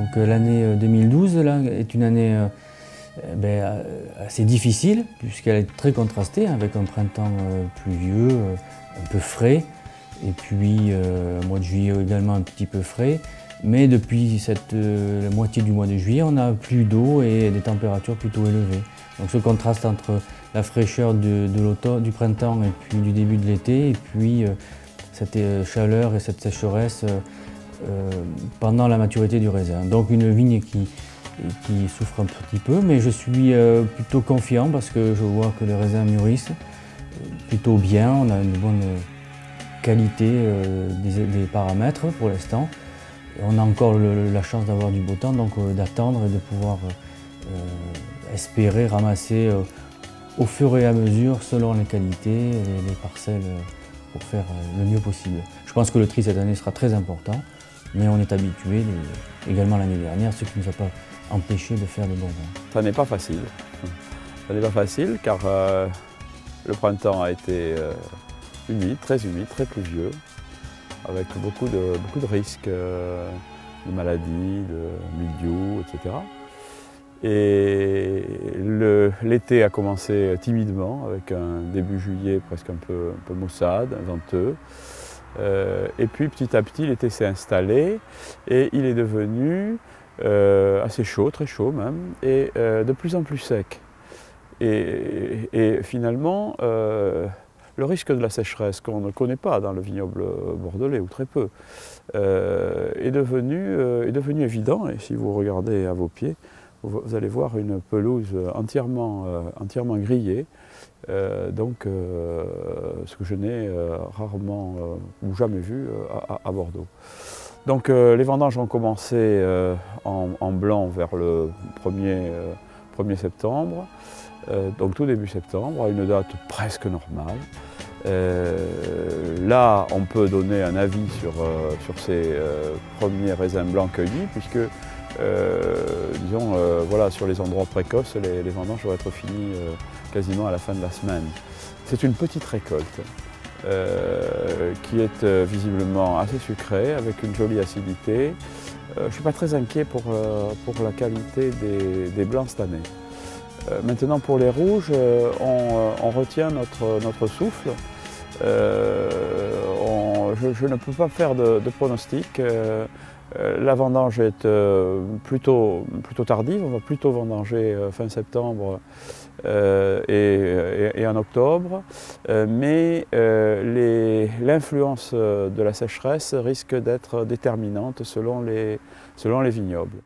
Donc l'année 2012 là, est une année assez difficile puisqu'elle est très contrastée avec un printemps pluvieux, un peu frais et puis un mois de juillet également un petit peu frais. Mais depuis la moitié du mois de juillet, on a plus d'eau et des températures plutôt élevées. Donc ce contraste entre la fraîcheur du printemps et puis du début de l'été et puis cette chaleur et cette sécheresse pendant la maturité du raisin. Donc une vigne qui souffre un petit peu, mais je suis plutôt confiant parce que je vois que les raisins mûrissent plutôt bien. On a une bonne qualité des paramètres pour l'instant. On a encore la chance d'avoir du beau temps, donc d'attendre et de pouvoir espérer ramasser au fur et à mesure, selon les qualités, les parcelles, pour faire le mieux possible. Je pense que le tri cette année sera très important, mais on est habitué, également l'année dernière, ce qui ne nous a pas empêché de faire des bons vins. Ça n'est pas facile. Ça n'est pas facile car le printemps a été humide, très pluvieux, avec beaucoup de risques de maladies, de mildiou, etc. Et l'été a commencé timidement, avec un début juillet presque un peu maussade, venteux. Et puis petit à petit, l'été s'est installé et il est devenu assez chaud, très chaud même, et de plus en plus sec. Et finalement, le risque de la sécheresse, qu'on ne connaît pas dans le vignoble bordelais, ou très peu, est devenu évident. Et si vous regardez à vos pieds, vous allez voir une pelouse entièrement grillée. Ce que je n'ai rarement ou jamais vu à Bordeaux. Donc les vendanges ont commencé en blanc vers le 1er septembre. Donc tout début septembre, à une date presque normale. Là, on peut donner un avis sur ces premiers raisins blancs cueillis, puisque, voilà, sur les endroits précoces, les vendanges vont être finies quasiment à la fin de la semaine. C'est une petite récolte qui est visiblement assez sucrée, avec une jolie acidité. Je ne suis pas très inquiet pour la qualité des blancs cette année. Maintenant pour les rouges, on retient notre souffle. Je ne peux pas faire de pronostic. La vendange est plutôt tardive, on va plutôt vendanger fin septembre et en octobre, mais l'influence de la sécheresse risque d'être déterminante selon les vignobles.